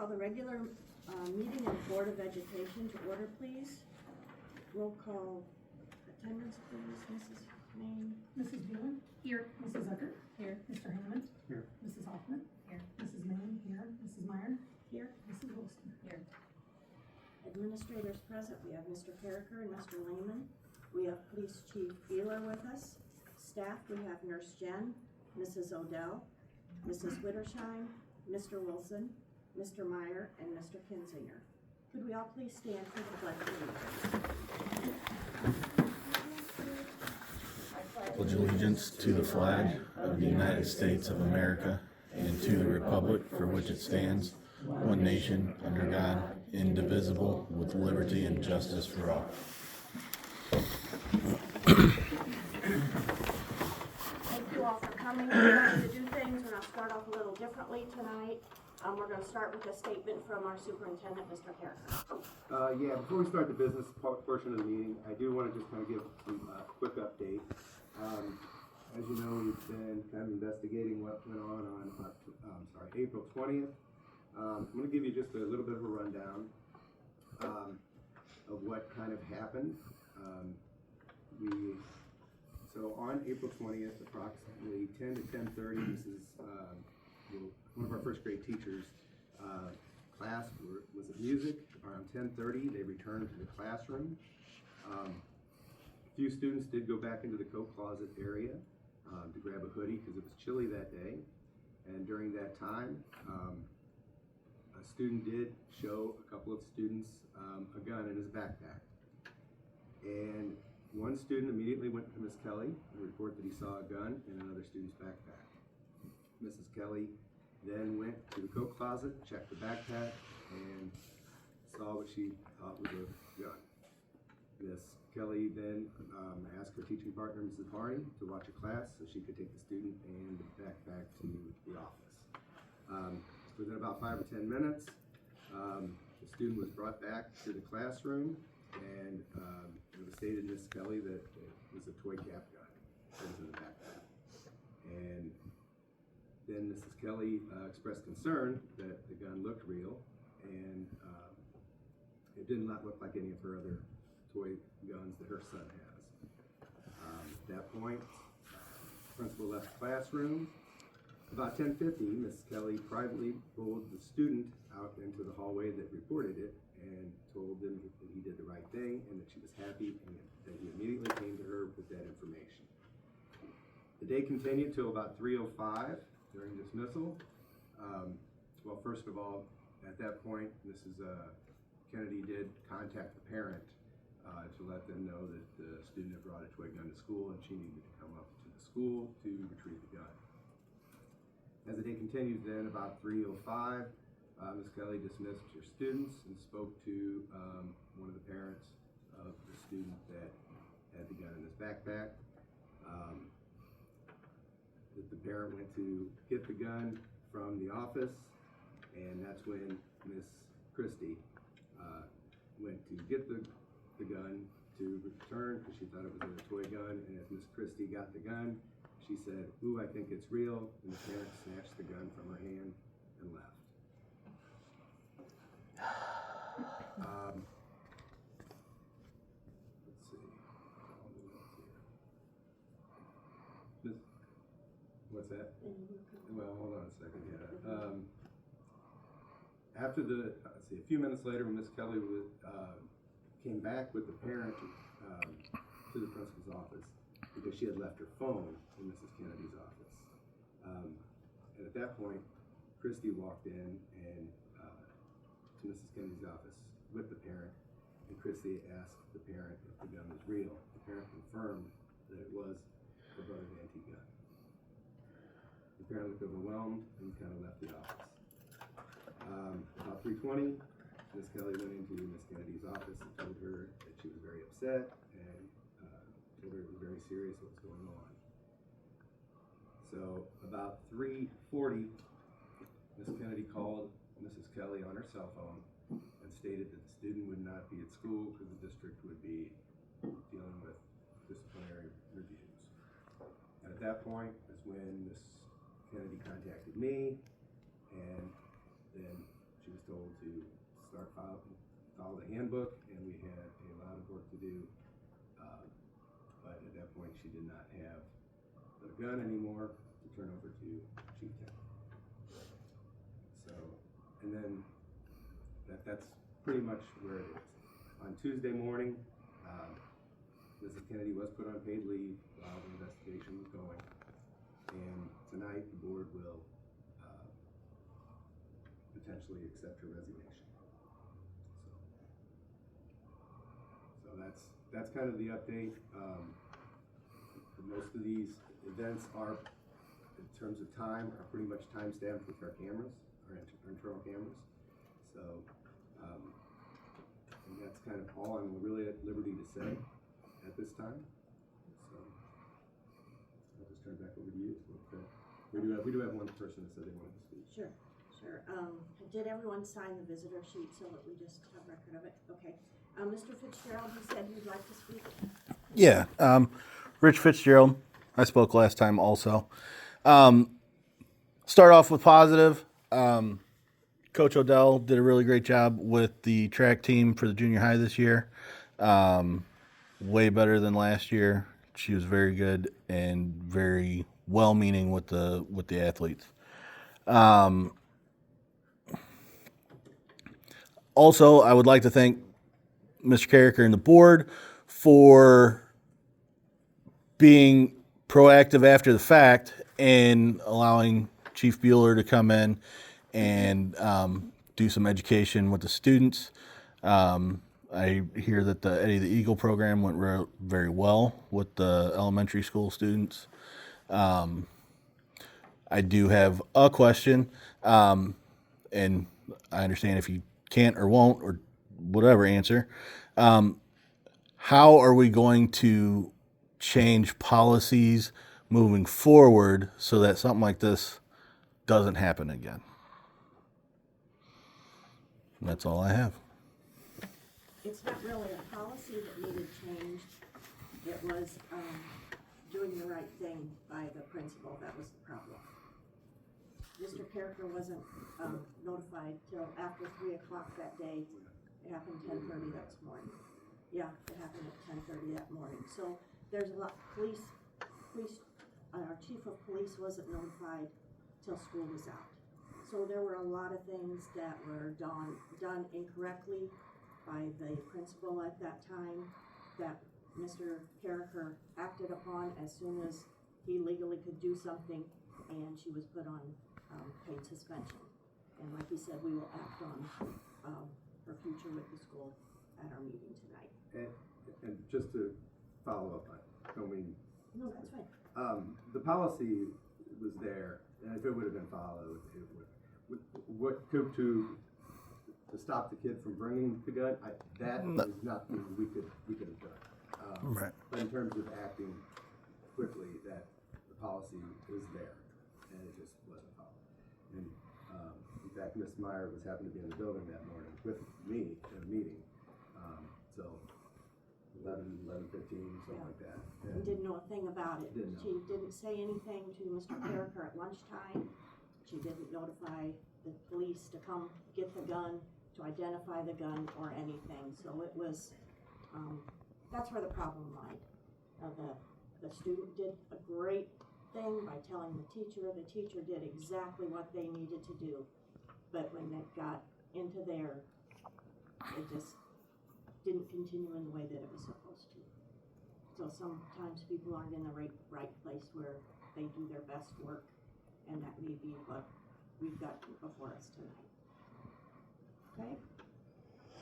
call the regular meeting of the Board of Education to order, please. Roll call attendance, please. Mrs. Main. Mrs. Bueller? Here. Mrs. Zucker? Here. Mr. Hammond? Here. Mrs. Hoffman? Here. Mrs. Mann? Here. Mrs. Meyer? Here. Mrs. Wilson? Here. Administrators present, we have Mr. Carricker and Mr. Lehman. We have Police Chief Beeler with us. Staff, we have Nurse Jen, Mrs. Odell, Mrs. Wittersheim, Mr. Wilson, Mr. Meyer, and Mr. Kinzinger. Could we all please stand for the pledge of allegiance? Pledge allegiance to the flag of the United States of America and to the republic for which it stands, one nation, under God, indivisible, with liberty and justice for all. Thank you all for coming. We're going to do things. We're going to start off a little differently tonight. We're going to start with a statement from our superintendent, Mr. Carricker. Yeah, before we start the business portion of the meeting, I do want to just kind of give some quick update. As you know, we've been kind of investigating what went on April 20th. I'm going to give you just a little bit of a rundown of what kind of happened. So on April 20th, approximately 10 to 10:30, this is one of our first grade teachers' class was at music. Around 10:30, they returned to the classroom. A few students did go back into the coat closet area to grab a hoodie because it was chilly that day. And during that time, a student did show a couple of students a gun in his backpack. And one student immediately went to Miss Kelly and reported that he saw a gun in another student's backpack. Mrs. Kelly then went to the coat closet, checked the backpack, and saw what she thought was a gun. Miss Kelly then asked her teaching partner, Mrs. Barney, to watch a class so she could take the student and the backpack to the office. Within about 5 or 10 minutes, the student was brought back to the classroom, and it was stated to Miss Kelly that it was a toy cap gun that was in the backpack. And then Mrs. Kelly expressed concern that the gun looked real, and it did not look like any of her other toy guns that her son has. At that point, the principal left the classroom. About 10:50, Ms. Kelly privately pulled the student out into the hallway that reported it and told him that he did the right thing and that she was happy, and that he immediately came to her with that information. The day continued till about 3:05 during dismissal. Well, first of all, at that point, Mrs. Kennedy did contact the parent to let them know that the student had brought a toy gun to school and she needed to come up to the school to retrieve the gun. As the day continued, then about 3:05, Ms. Kelly dismissed her students and spoke to one of the parents of the student that had the gun in his backpack. The parent went to get the gun from the office, and that's when Miss Christie went to get the gun to return because she thought it was a toy gun. And as Miss Christie got the gun, she said, "Ooh, I think it's real," and the parent snatched the gun from her hand and left. Let's see. What's that? Well, hold on a second. Yeah. After a few minutes later, when Miss Kelly came back with the parent to the principal's office because she had left her phone in Mrs. Kennedy's office. And at that point, Christy walked in and to Mrs. Kennedy's office with the parent, and Christy asked the parent if the gun was real. The parent confirmed that it was her brother's antique gun. The parent looked overwhelmed and kind of left the office. About 3:20, Miss Kelly went into Miss Kennedy's office and told her that she was very upset and told her it was very serious what was going on. So about 3:40, Miss Kennedy called Mrs. Kelly on her cell phone and stated that the student would not be at school because the district would be dealing with disciplinary reviews. And at that point is when Miss Kennedy contacted me, and then she was told to start follow the handbook, and we had a lot of work to do. But at that point, she did not have the gun anymore to turn over to Chief Tech. So, and then that's pretty much where it is. On Tuesday morning, Mrs. Kennedy was put on paid leave while the investigation was going. And tonight, the board will potentially accept her resignation. So that's kind of the update. Most of these events are, in terms of time, are pretty much time stamped with our cameras, our internal cameras. So, and that's kind of all I'm really at liberty to say at this time. So, I'll just turn it back over to you. We do have one person that said they wanted to speak. Sure. Did everyone sign the visitor sheet so that we just have record of it? Okay. Mr. Fitzgerald, you said you'd like to speak? Yeah, Rich Fitzgerald. I spoke last time also. Start off with positive. Coach Odell did a really great job with the track team for the junior high this year. Way better than last year. She was very good and very well-meaning with the athletes. Also, I would like to thank Mr. Carricker and the board for being proactive after the fact and allowing Chief Bueller to come in and do some education with the students. I hear that the Eddie the Eagle program went very well with the elementary school students. I do have a question, and I understand if you can't or won't or whatever answer. How are we going to change policies moving forward so that something like this doesn't happen again? And that's all I have. It's not really a policy that needed changed. It was doing the right thing by the principal. That was the problem. Mr. Carricker wasn't notified till after 3 o'clock that day. It happened 10:30 that morning. Yeah, it happened at 10:30 that morning. So there's a lot. Our chief of police wasn't notified till school was out. So there were a lot of things that were done incorrectly by the principal at that time that Mr. Carricker acted upon as soon as he legally could do something, and she was put on paid suspension. And like he said, we will act on her future with the school at our meeting tonight. And just to follow up on it, don't mean. No, that's fine. The policy was there, and if it would have been followed, it would. What to stop the kid from bringing the gun? That is nothing we could have done. Right. But in terms of acting quickly, that the policy is there, and it just wasn't followed. And in fact, Ms. Meyer happened to be in the building that morning with me in a meeting. So 11:15, something like that. We didn't know a thing about it. Didn't know. She didn't say anything to Mr. Carricker at lunchtime. She didn't notify the police to come get the gun, to identify the gun or anything. So it was, that's where the problem lied. The student did a great thing by telling the teacher. The teacher did exactly what they needed to do. But when it got into there, it just didn't continue in the way that it was supposed to. So sometimes people aren't in the right place where they do their best work, and that may be what we've got before us tonight. Okay? I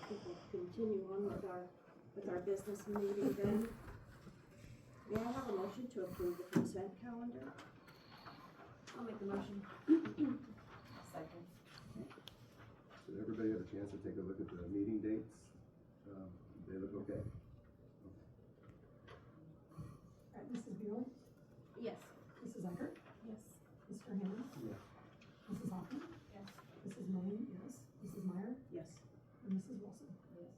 think we'll continue on with our business meeting then. May I have a motion to approve the consent calendar? I'll make the motion. Second. Did everybody have a chance to take a look at the meeting dates? They look okay. All right, Mrs. Bueller? Yes. Mrs. Eckert? Yes. Mr. Hammond? Yeah. Mrs. Hoffman? Yes. Mrs. Moon? Yes. Mrs. Meyer? Yes. And Mrs. Wilson? Yes.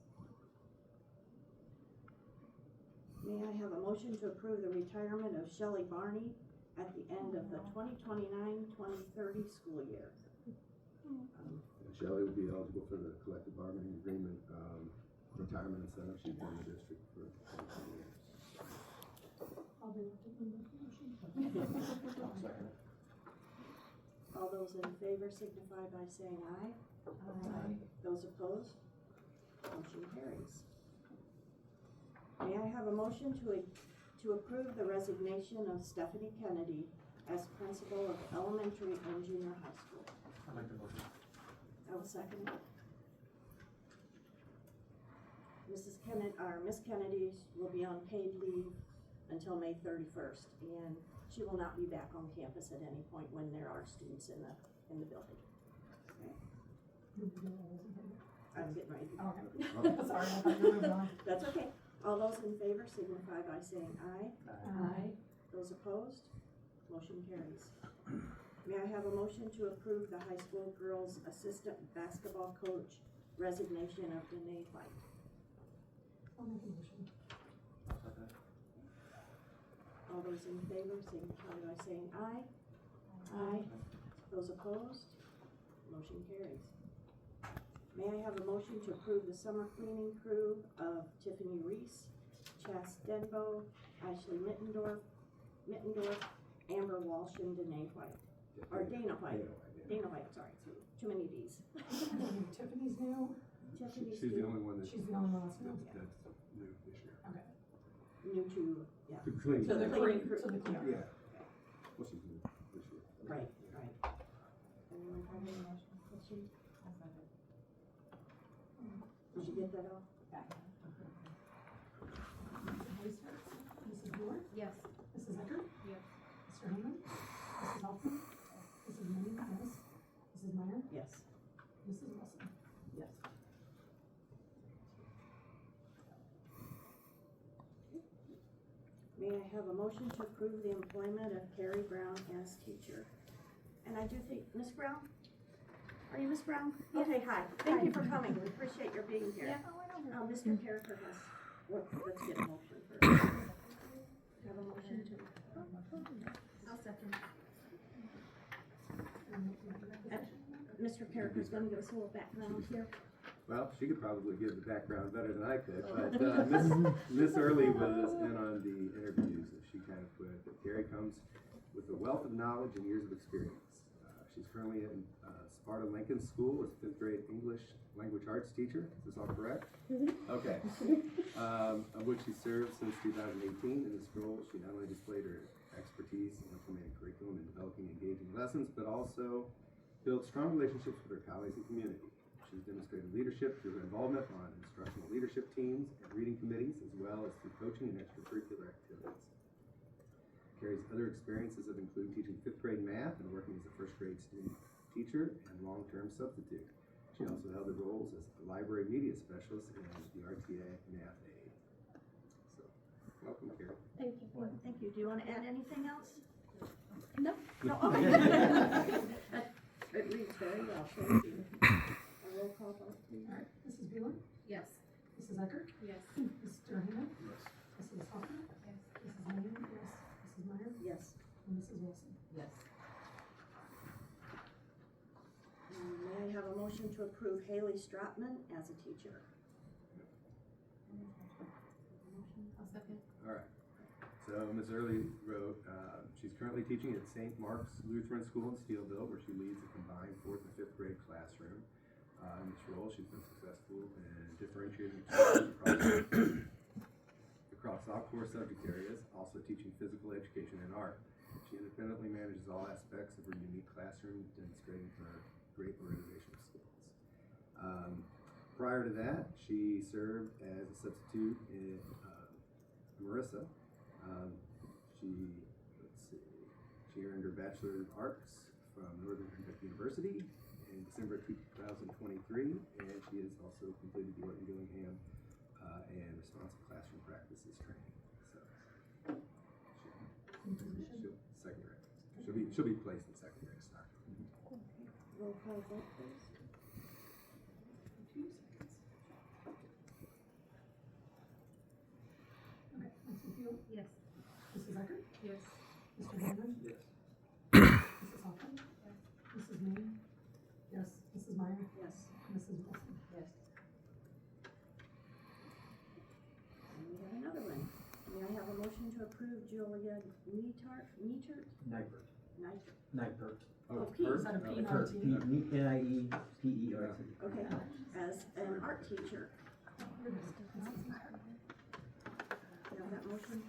May I have a motion to approve the retirement of Shelley Barney at the end of the 2029-2030 school year? Shelley will be eligible for the collective bargaining agreement, retirement incentive. She's been in the district for 20 years. I'll do it. All those in favor signify by saying aye. Aye. Those opposed? Motion carries. May I have a motion to approve the resignation of Stephanie Kennedy as principal of elementary and junior high school? I'd like to motion. I will second it. Miss Kennedy will be on paid leave until May 31st, and she will not be back on campus at any point when there are students in the building. Okay? I'm getting ready to go. Okay. Sorry, I thought you were moving on. That's okay. All those in favor signify by saying aye. Aye. Those opposed? Motion carries. May I have a motion to approve the high school girls assistant basketball coach resignation of Danae White? I'll make a motion. All those in favor signify by saying aye. Aye. Those opposed? Motion carries. May I have a motion to approve the summer cleaning crew of Tiffany Reese, Chas Denbo, Ashley Mittendorf, Amber Walsh, and Danae White. Or Dana White. Dana White, sorry. Too many D's. Tiffany's new. Tiffany's She's the new. only one that's She's the only one that's new. that's new this year. Okay. New to, yeah. To clean. To the Cleaning crew. crew. To the crew. Yeah. Well, she's new this year. Right, right. Anyone have any questions? Did you get that all? Mrs. Ward? Yes. Mrs. Eckert? Yes. Mr. Hammond? Mrs. Hoffman? Mrs. Mooney? Yes. Mrs. Meyer? Yes. Mrs. Wilson? Yes. May I have a motion to approve the employment of Carrie Brown as teacher? And I do think, Miss Brown? Are you Miss Brown? Okay, hi. Thank you for coming. We appreciate your being here. Mr. Carricker has, well, let's get a motion first. Have a motion to, I'll second. Mr. Carricker's gonna give us a little background here. Well, she could probably give the background better than I could, but Miss Early was in on the interviews, and she kind of put it that Carrie comes with a wealth of knowledge and years of experience. She's currently in Sparta Lincoln School as 5th grade English language arts teacher. Is this all correct? Okay. Of which she served since 2018. In this role, she not only displayed her expertise in implementing curriculum and developing engaging lessons, but also built strong relationships with her colleagues and community. She's demonstrated leadership through her involvement on instructional leadership teams and reading committees, as well as through coaching and extracurricular activities. Carrie's other experiences have included teaching 5th grade math and working as a 1st grade student teacher and long-term substitute. She also held the roles as a library media specialist and the RTA math aide. So, welcome, Carrie. Thank you. Thank you. Do you want to add anything else? No. No, okay. It reads very well, thank you. A roll call vote, please. All right. Mrs. Wheeler? Yes. Mrs. Eckert? Yes. Mr. Hammond? Yes. Mrs. Hoffman? Yes. Mrs. Mooney? Yes. Mrs. Meyer? Yes. And Mrs. Wilson? Yes. May I have a motion to approve Haley Stratman as a teacher? I'll second. All right. So Ms. Early wrote, she's currently teaching at St. Mark's Lutheran School in Steelville, where she leads a combined 4th and 5th grade classroom. In this role, she's been successful in differentiating across all core subject areas, also teaching physical education and art. She independently manages all aspects of her unique classroom, demonstrating her great organizational skills. Prior to that, she served as a substitute in Marissa. She earned her Bachelor of Arts from Northern Kentucky University in December 2023, and she has also completed the Orton Gillingham and Responsive Classroom Practices training. So, she'll be placed in secondary stock. Roll call vote, please. 2 seconds. Okay. Mrs. Wheeler? Yes. Mrs. Eckert? Yes. Mr. Hammond? Yes. Mrs. Hoffman? Yes. Mrs. Mooney? Yes. Mrs. Meyer? Yes. Julia Neitert? Nipert. Neitert. Nipert. Oh, Pete. Kurt? Is that a P, not a Kurt, T? N-I-E-P-E-R-T. Okay, as an art teacher. You have that motion?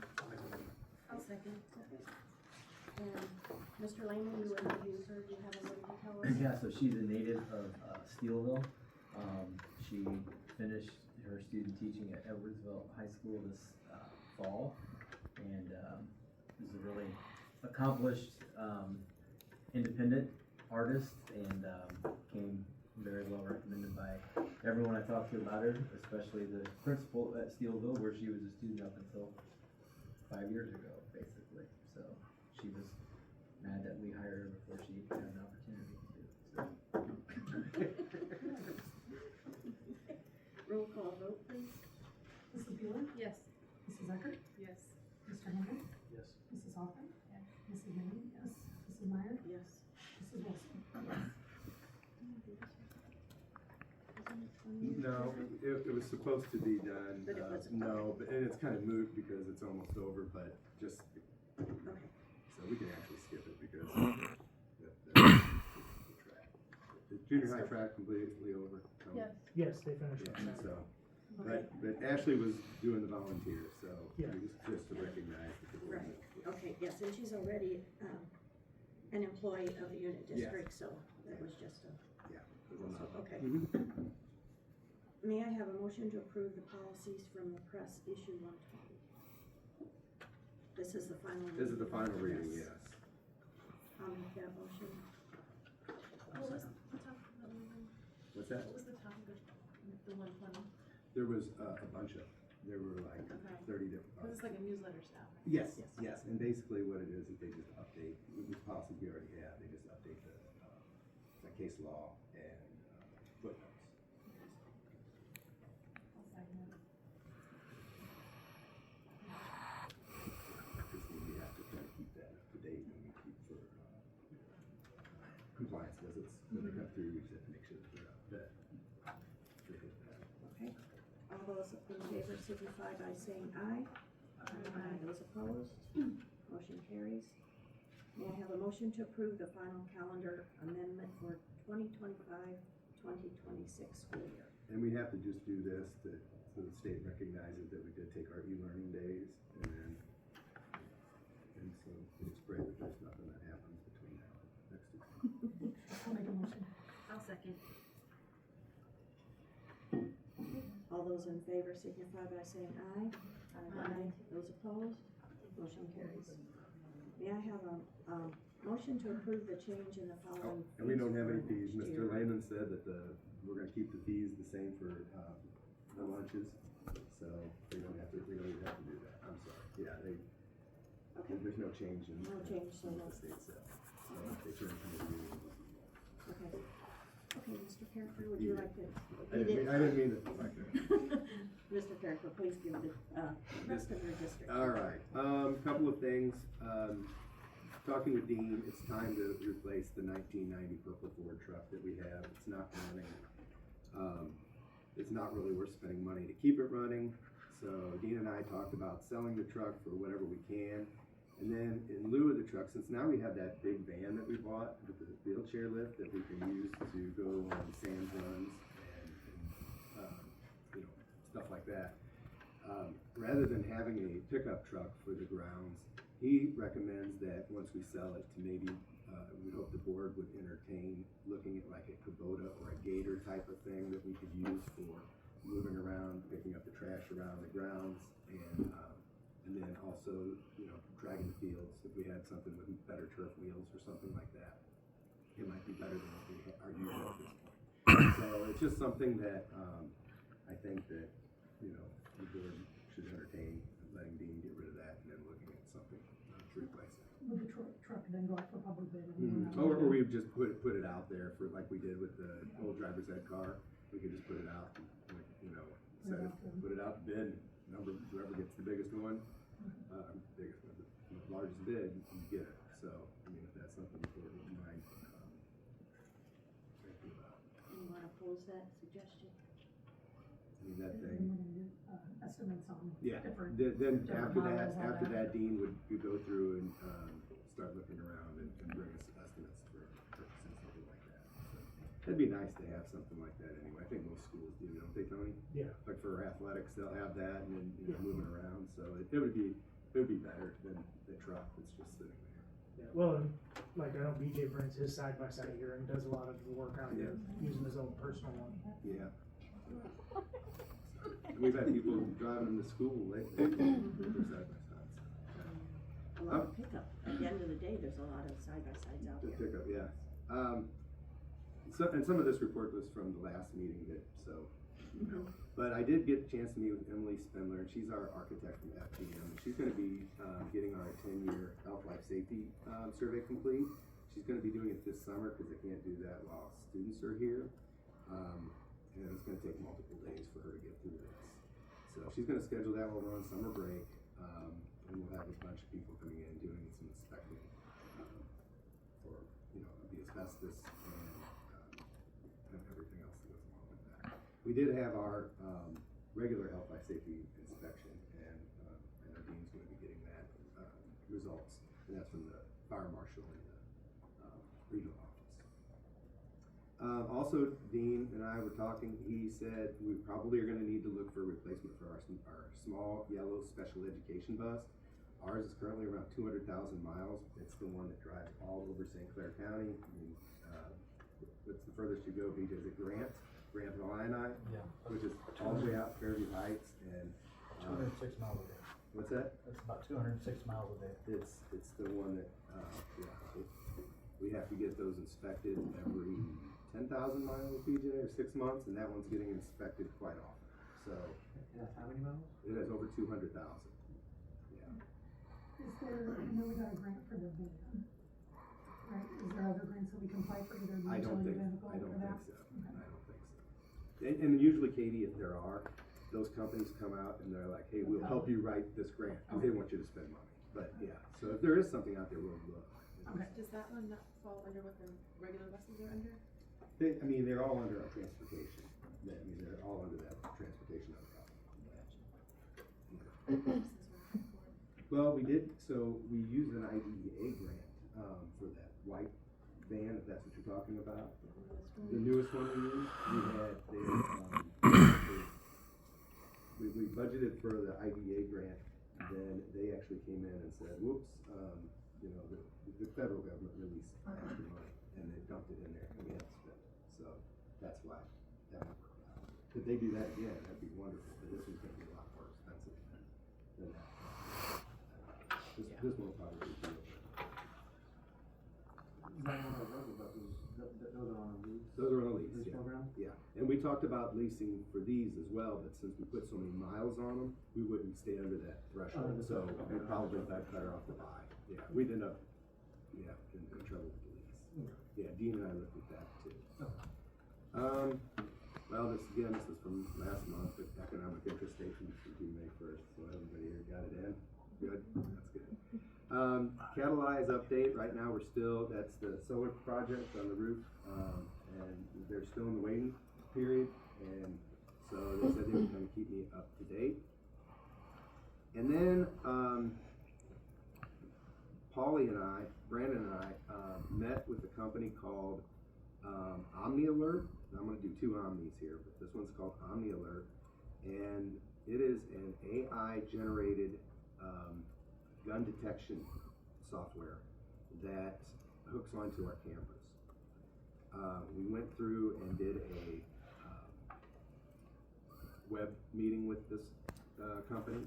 I'll second. And Mr. Lehman, you would introduce her, do you have anything to tell us? Yeah, so she's a native of Steelville. She finished her student teaching at Edwardsville High School this fall, and is a really accomplished independent artist, and came very well recommended by everyone I talked to about her, especially the principal at Steelville, where she was a student up until 5 years ago, basically. So she was mad that we hired her before she had an opportunity to. So. Roll call vote, please. Mrs. Bueller? Yes. Mrs. Eckert? Yes. Mr. Henry? Yes. Mrs. Hoffman? Yes. Mrs. Lehman? Yes. Mrs. Meyer? Yes. Mrs. Wilson? No, it was supposed to be done. But it wasn't. No, but, and it's kind of moot because it's almost over, but just, Okay. so we can actually skip it because the track. The junior high track completely over. So, Yes. Yes, they finished Yeah, on Saturday. so, Okay, but Ashley was doing the volunteer, so Yeah. just to recognize that the board. right, okay, yes, and she's already, an employee of the unit Yes. district, so that was just a, Yeah. okay. Mhm. May I have a motion to approve the policies from the press issue 120? This is the final reading. This is the final reading, Yes. yes. I'll make that motion. What was the top of the one? What's that? What was the top of the 120? There was a bunch of, there were like Okay. 30 different. Because it's like a newsletter style. Yes, yes, and basically what it is they just update, the policies we already have, they just update the case law and footnotes. I'll second it. Just we have to try to keep that up to date and we keep for compliance visits, when they come through, we just have to make sure that they're up, that they hit that. Okay, all those in favor signify by saying aye. Aye. Those opposed, motion carries. May I have a motion to approve the final calendar amendment for 2025-2026 school year? And we have to just do this so the state recognizes that we did take our e-learning days and so it's great that there's nothing that happens between now and next week. I'll make a motion. I'll second. All those in favor signify by saying aye. Aye. Those opposed, motion carries. May I have a motion to approve the change in the Oh, following? and we don't have any fees fees. for Mr. next year? Lehman said that we're gonna keep the fees the same for, the lunches, so we don't even have to do that. I'm sorry. Yeah, Okay, there's no change in. No change, so what no. the state said. So they turned from the meeting. okay. Okay, Mr. Carricker, would you like to? I didn't mean it like that. Mr. Carricker, please give the, rest of your district. All right, couple of things. Talking with Dean, it's time to replace the 1990 purple Ford truck that we have. It's not running. It's not really worth spending money to keep it running. So Dean and I talked about selling the truck for whatever we can. And then in lieu of the truck, since now we have that big van that we bought with the wheelchair lift that we can use to go on sand runs and stuff like that. Rather than having a pickup truck for the grounds, he recommends that once we sell it to maybe, we hope the board would entertain looking at like a Kubota or a Gator type of thing that we could use for moving around, picking up the trash around the grounds, and then also, dragging the fields. If we had something with better turf wheels or something like that, it might be better than what we are using at this point. So it's just something that I think that the board should entertain, letting Dean get rid of that and then looking at something to replace it. Would the truck then go out for public bid? Or we would just put it out there for like we did with the old driver's ed car. We could just put it out, set it, put it out, bid, whoever gets the biggest one, biggest one, the largest bid, you get it. So, if that's something the board wouldn't mind thinking about. You wanna oppose that suggestion? mean, that And thing, we're gonna get, estimates on yeah. different. Then different after that, models, all after that. that, Dean would go through and, start looking around and bring us estimates for purchasing something like that. So, it'd be nice to have something like that anyway. I think most schools do, don't they, Tony? Yeah. Like for athletics, they'll have that and then, you know, Yeah. moving around, so it would be better than the truck that's just sitting there. Yeah, well, and like I know BJ brings his side by side here and does a lot of the work out here using his own personal one. Yeah. And we've had people driving them to school lately, with their side by sides. A lot of pickup. At the end of the day, there's a lot of side-by-sides out The there. pickup, yeah. And some of this report was from the last meeting so, you know. But I did get a chance to meet with Emily Spindler, and she's our architect from FGM. And she's gonna be, getting our 10-year health life safety, survey complete. She's gonna be doing it this summer, cause they can't do that while students are here. And it's gonna take multiple days for her to get through this. So she's gonna schedule that while we're on summer break, and we'll have a bunch of people coming in doing some inspecting, for, you know, the asbestos and everything else that goes along with that. We did have our, regular health life safety inspection, and I know Dean's gonna be getting that, results, and that's from the fire marshal and the, regional office. Also, Dean and I were talking, he said we probably are gonna need to look for a replacement for our small yellow special education bus. Ours is currently around 200,000 miles. It's the one that drives all over St. Clair County. I mean, what's the furthest you go, BJ? Is it Grant Illini? Yeah. Which is all the way out Fairview Heights and, 206 miles a day. what's that? That's about 206 miles a day. It's the one that, we have to get those inspected every 10,000 miles, BJ, or 6 months, and that one's getting inspected quite often. So Yeah, how many miles? it has over 200,000. Yeah. Is there, I know we got a grant for the van, right? Is there other grants that we can apply for either the I don't utility think, vehicle I don't or that? think so. I don't think so. And usually, Katie, if there are, those companies come out and they're like, hey, we'll help you write this grant, because they want you to spend money. But yeah, so if there is something out there, we'll look. Okay. Does that one not fall under what the regular buses are under? They're all under our transportation. I mean, they're all under that transportation umbrella. Well, we used an IDEA grant, for that white van, if that's what you're talking about. The newest one we used, we budgeted for the IDEA grant, then they actually came in and said, whoops, you know, the federal government released extra money, and they dumped it in there, and we had to spend it. So, that's why that won't work out. If they do that again, that'd be wonderful, but this one's gonna be a lot more expensive than that. This one will probably be cheaper. Those are on a lease. Those are on a lease, Lease yeah. program? Yeah, and we talked about leasing for these as well, but since we put so many miles on them, we wouldn't stay under that threshold, so we'd probably be better off to buy. Yeah, we'd end up, in trouble with the lease. Yeah, Dean and I looked at that too. Well, this is from last month, but economic interest statement is due May 1st, so everybody here got it in? Good, that's good. Catalyze update, right now that's the solar project on the roof, and they're still in the waiting period, and so they said they were gonna keep me up to date. And then, Brandon and I, met with a company called, Omni Alert. I'm gonna do two Omnis here, but this one's called Omni Alert, and it is an AI generated, gun detection software that hooks onto our cameras. We went through and did a web meeting with this company,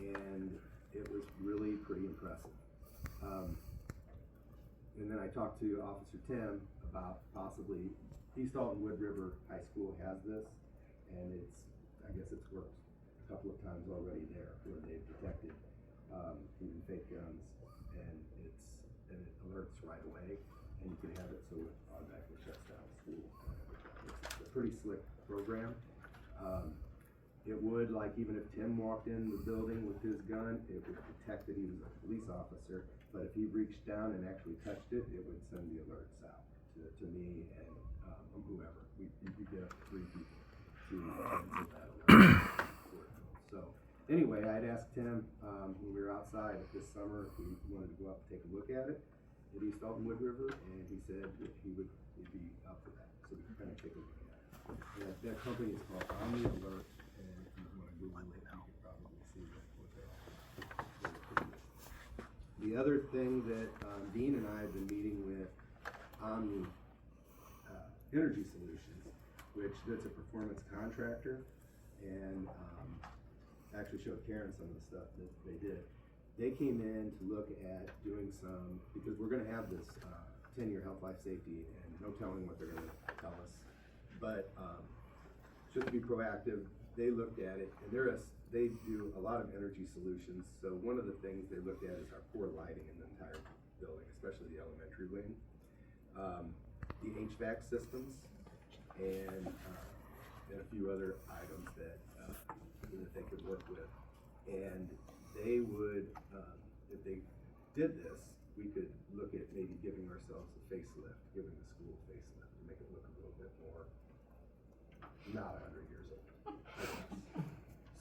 and it was really pretty impressive. And then I talked to Officer Tim about possibly, East Alton Wood River High School has this, and I guess it's worked a couple of times already there where they've detected even fake guns, and it alerts right away, and you can have it so it automatically shuts down the school. It's a pretty slick program. It would, like, even if Tim walked in the building with his gun, it would detect that he was a police officer, but if he reached down and actually touched it, it would send the alerts out to me and whoever. You get up to 3 people to send that alert. So, anyway, I'd asked Tim, when we were outside this summer, if we wanted to go up and take a look at it at East Alton Wood River, and he said that he'd be up for that, so we could kind of take a look at it. And that company is called Omni Alert, and if you wanna Google it, you could probably see what they are. The other thing that, Dean and I have been meeting with Omni, Energy Solutions, that's a performance contractor, and, actually showed Karen some of the stuff that they did. They came in to look at doing some, because we're gonna have this, 10-year health, life, safety, and no telling what they're gonna tell us. But, just to be proactive, they looked at it, and they do a lot of energy solutions. So one of the things they looked at is our core lighting in the entire building, especially the elementary wing. The HVAC systems, and a few other items that they could work with. And they would, if they did this, we could look at maybe giving ourselves a facelift, giving the school a facelift to make it look a little bit more not 100 years old.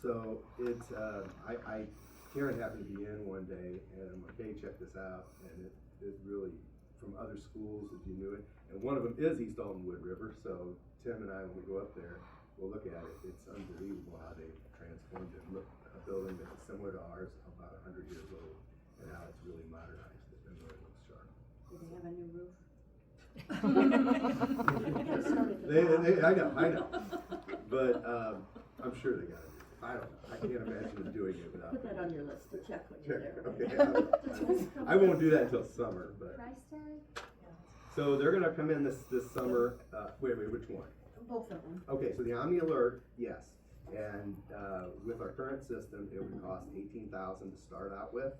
So it's, Karen happened to be in one day, and I'm like, hey, check this out, and it really, from other schools, if you knew it, and one of them is East Alton Wood River, so Tim and I, when we go up there, we'll look at it. It's unbelievable how they transformed it. Look, a building that is similar to ours, about 100 years old, and how it's really modernized it and really looks sharp. Do they have a new roof? I know, but, I'm sure they got it. I don't know, I can't imagine them doing it without. Put that on your list to check when you're there. Okay, I won't do that until summer, but, Price tag? so they're gonna come in this summer, wait, which one? Both of them. Okay, so the Omni Alert, yes, and, with our current system, it would cost $18,000 to start out with.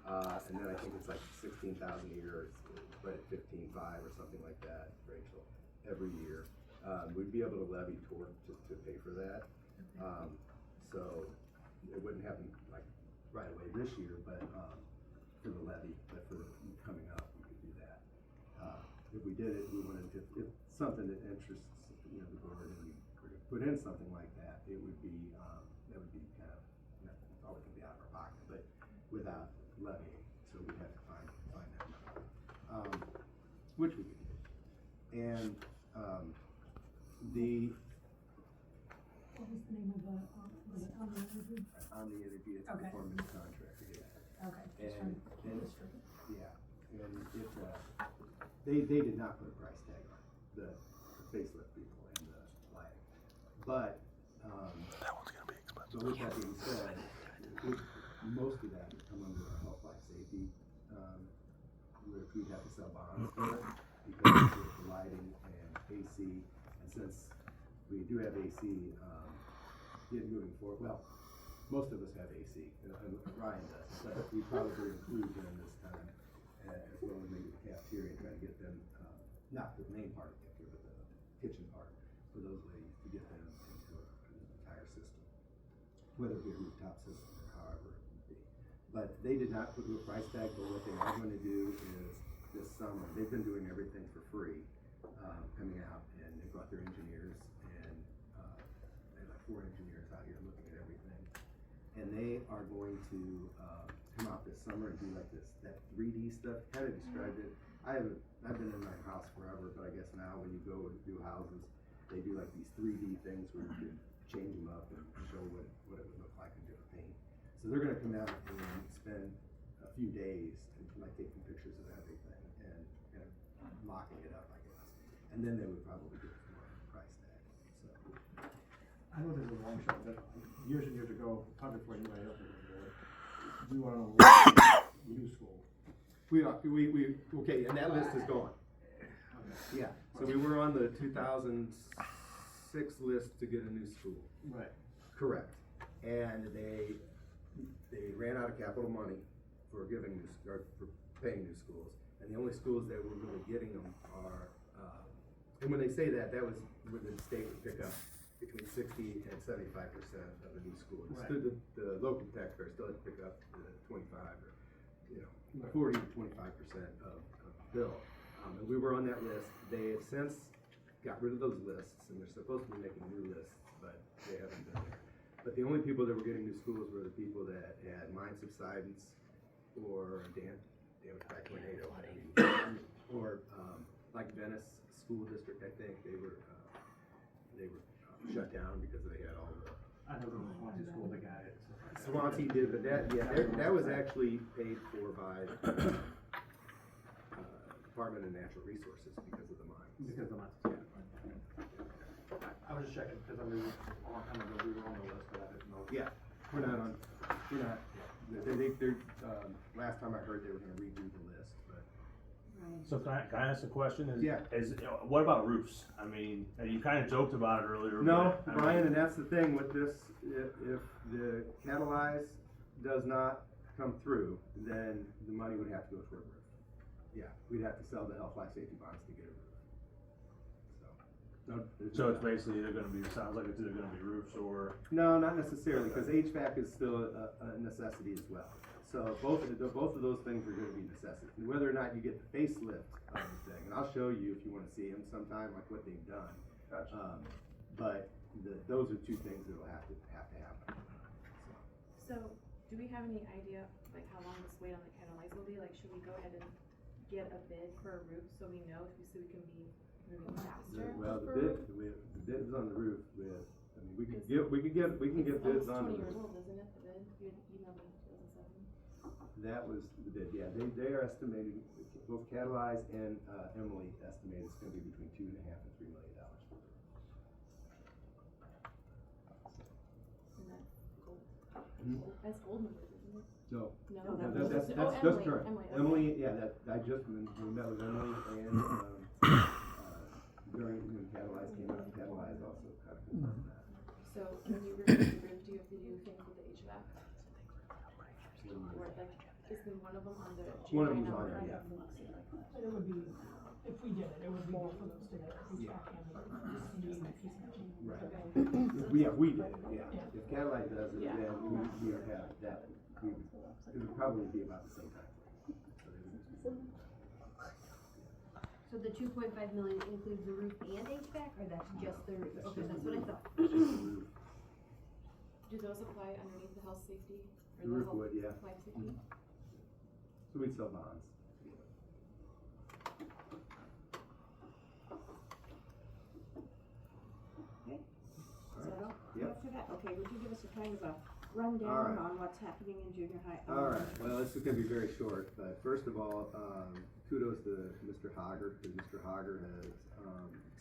And then I think it's like 16,000 a year, it's right at 15.5 or something like that, Rachel, every year. We'd be able to levy toward to pay for that. So it wouldn't happen like right away this year, but, for the levy, but for the coming up, we could do that. If we did it, we wanted to, if something that interests, the board, and we were to put in something like that, it would be, that would be kind of, it's always gonna be out of our pocket, but without levying, so we'd have to find that money, which we could do. And, What was the name of the, was it Omni Energy? on the energy, it's a Okay. performance contractor, yeah. Okay. And it, they did not put a price tag on it, the facelift people and the lighting. But, That one's gonna be expensive. so with that being said, most of that would come under our health, life, safety, which we'd have to sell bonds for it, because of the lighting and AC, and since we do have AC, moving forward, well, most of us have AC, and Ryan does, but we probably include during this time, as well as maybe the cafeteria, try to get them, not the main part of the cafeteria, but the kitchen part, for those ladies, to get them into an entire system, whether it be a rooftop system or however it would be. But they did not put a price tag, but what they are going to do is this summer, they've been doing everything for free, coming out, and they brought their engineers, and they have like 4 engineers out here looking at everything. And they are going to come out this summer and do like that 3D stuff, kind of described it. I've been in my house forever, but I guess now when you go and do houses, they do like these 3D things where you can change them up and show what it would look like in different paint. So they're gonna come out and spend a few days like taking pictures of everything and mocking it up, I guess. And then they would probably do it for a price tag, so. I know this is a long shot, but years and years ago, probably before anybody else was there, we went on a new school. Okay, and that list is gone. Yeah, so we were on the 2006 list to get a new school. Right. Correct. And they ran out of capital money for giving or for paying new schools. And the only schools that were really getting them are, and when they say that was when the state would pick up between 60 and 75% of the new schools. Right. The local taxpayer still had to pick up the 25 or, 40 to 25% of the bill. And we were on that list. They have since got rid of those lists, and they're supposed to be making new lists, but they haven't been there. But the only people that were getting new schools were the people that had mine subsidence or damage by tornado, or like Venice School District, I think they were shut down because they had all the. I know there was one school that got it. Swansea did, but that was actually paid for by Department of Natural Resources because of the mines. Because the months, yeah. I was just checking, because I mean, a long time ago, we were on the list, but I didn't know. Yeah, we're not. Last time I heard they were gonna redo the list, but. Right. So can I ask a question? Yeah. What about roofs? I mean, you kind of joked about it earlier. No, but, I mean, Brian, and that's the thing with this, if the catalyze does not come through, then the money would have to go toward roof. Yeah, we'd have to sell the health, life, safety bonds to get a roof. So, no, there's So no it's doubt. basically either gonna be, sounds like it's either gonna be roofs or, No, not necessarily, because HVAC is still a necessity as well. So both of those things are gonna be necessities. And whether or not you get the facelift of the thing, and I'll show you if you wanna see them sometime, like what they've done. Gotcha. But those are two things that'll have to happen. So, do we have any idea, like, how long this wait on the catalyze will be? Like, should we go ahead and get a bid for a roof so we know, so we can be moving faster? Well, the for a bid, roof? the bid is on the roof with, I mean, we can It's- get bids It's on almost 20 the years roof. old, isn't it, the bid? You had emailed me in 2007. That was the bid, yeah, they are estimating, both Catalyze and, Emily estimate it's gonna be between $2.5 and $3 million for the roof. And that's gold. Hmm? That's gold numbers, isn't it? No, No, No, that that- was that's Emily, current. Emily, okay. Yeah, I just, when we met with Emily and, during, when Catalyze came out, Catalyze also kind of confirmed that. So, when you replace the roof, do you have to do things with the HVAC? Or like, is there one of them on the? One of right them's now? on there, yeah. But it would be, if we did it, it would be both of those together, Yeah. HVAC and the, just needing a piece matching. Right. Yeah, we did it, yeah. Yeah. If Catalyze does it, Yeah. then we would have that, it would probably be about the same time. So they would just be- So the 2.5 million includes the roof and HVAC, or that's just the roof? That's Okay, just that's the what I roof. thought. It's just the roof. Do those apply underneath the health safety? The Or roof health would, yeah. life safety? So we'd sell bonds. Is that all? Yep. After that, okay, would you give us a kind of a rundown All right. on what's happening in junior high? All right, well, this is gonna be very short, but first of all, kudos to Mr. Hager, because Mr. Hager has,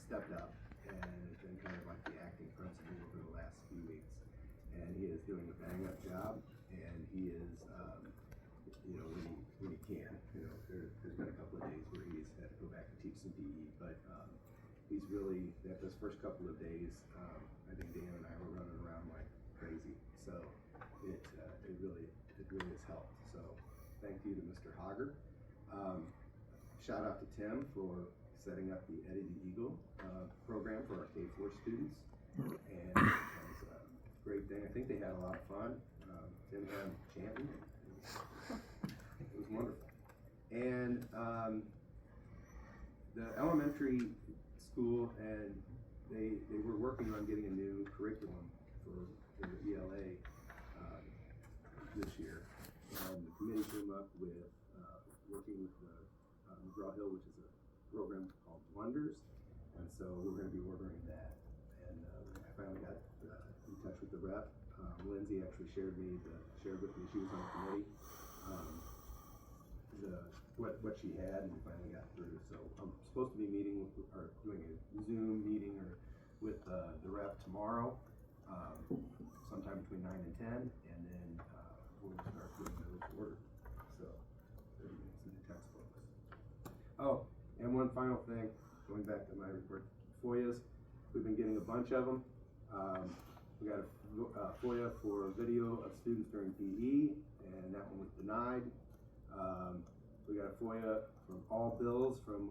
stepped up and has been kind of like the acting principal over the last few weeks. And he is doing a bang-up job, and he is, you know, when he can, you know, there's been a couple of days where he's had to go back and teach some PE, but, he's really, those first couple of days, I think Dan and I were running around like crazy, so it really has helped, so thank you to Mr. Hager. Shout out to Tim for setting up the Eddie the Eagle, program for our K-4 students, and it was a great thing, I think they had a lot of fun, Tim had them chanting, it was wonderful. And, the elementary school, and they were working on getting a new curriculum for the ELA this year. And the committee came up with working with the McGraw-Hill, which is a program called Wonders, and so we're going to be ordering that. And I finally got in touch with the rep. Lindsay actually shared with me she was on the committee. What she had, and we finally got through. So I'm supposed to be meeting or doing a Zoom meeting with the rep tomorrow, sometime between 9 and 10, and then we'll start getting those ordered. So there's some new textbooks. Oh, and one final thing, going back to my report, FOIAs. We've been getting a bunch of them. We got a FOIA for video of students during PE, and that one was denied. We got a FOIA from all bills from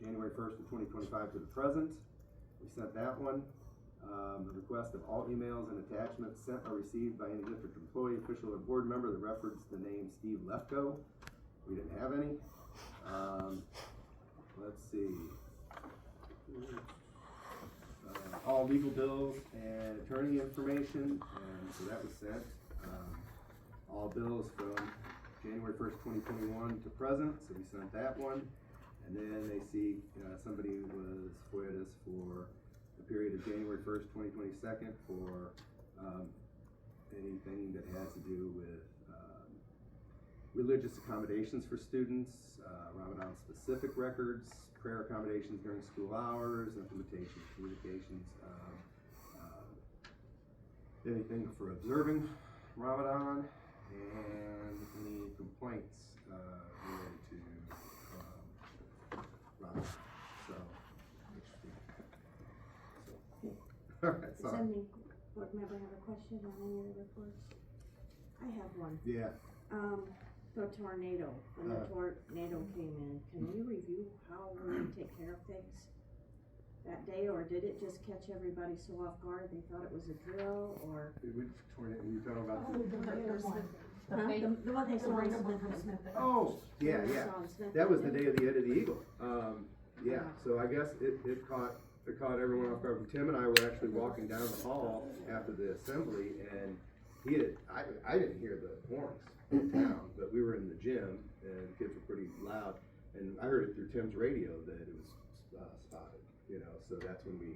January 1st of 2025 to the present. We sent that one. The request of all emails and attachments sent or received by any district employee, official, or board member that reference the name Steve Lefko. We didn't have any. Let's see. all legal bills and attorney information, and so that was sent. All bills from January 1st, 2021 to present, so we sent that one. And then they see, somebody was FOIA'd us for the period of January 1st, 2022 for anything that has to do with religious accommodations for students, Ramadan-specific records, prayer accommodations during school hours, implementation of communications, anything for observing Ramadan, and any complaints related to Ramadan. So, interesting. So, all right, Does sorry. any board member have a question on any of the reports? I have one. Yeah. The tornado, when the tornado came in, can you review how we're gonna take care of things that day, or did it just catch everybody so off guard, they thought it was a drill, or? Which tornado, you talking about? Oh, the regular one. Huh? The one they The saw in regular one from Smith. Smith. Oh, yeah, They yeah. saw in Smith. That was the day of the Head of the Eagle. Yeah, so I guess it caught everyone off guard. Tim and I were actually walking down the hall after the assembly, and I didn't hear the horns in town, but we were in the gym, and the kids were pretty loud, and I heard it through Tim's radio that it was spotted, so that's when we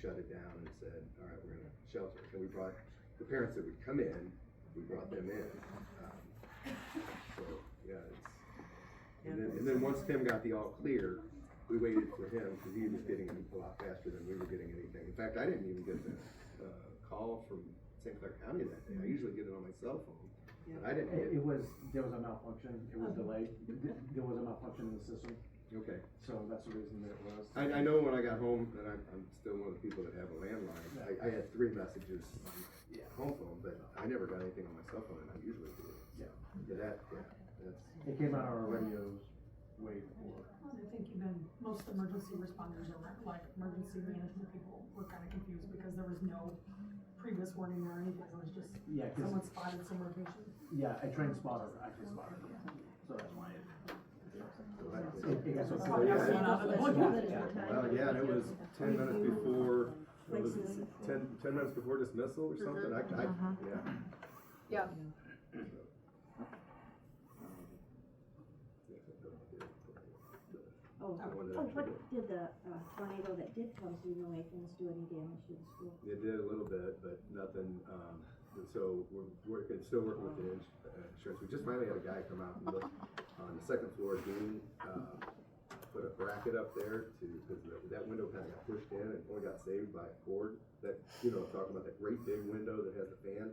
shut it down and said, all right, we're gonna shelter. And we brought the parents that would come in, we brought them in. So, yeah, and then once Tim got the all clear, we waited for him, because he was getting it a lot faster than we were getting anything. In fact, I didn't even get the call from St. Clair County that day. I usually get it on my cell phone, but I didn't get it. There was a malfunction, it was delayed, there was a malfunction in the system, Okay. so that's the reason that it was. I know when I got home, and I'm still one of the people that have a landline, I had 3 messages on home phone, but I never got anything on my cell phone, and I usually do. Yeah. That's. It came out on our radios way before. I think most emergency responders or like emergency management people were kind of confused because there was no previous warning or anything, it was just Yeah, 'cause- someone spotted some location. Yeah, a trained spotter actually spotted it, so that's why it got so Probably got someone out of the blue. Well, yeah, and it was 10 minutes before, what was it, 10 minutes before dismissal or something? Yeah. Oh, what did the tornado that did come through New Athens do any damage to the school? It did a little bit, but nothing, so we're still working with the insurance. We just finally had a guy come out and look on the second floor. Dean put a bracket up there because that window kind of got pushed in and only got saved by a cord. That, talking about that great big window that has a fan.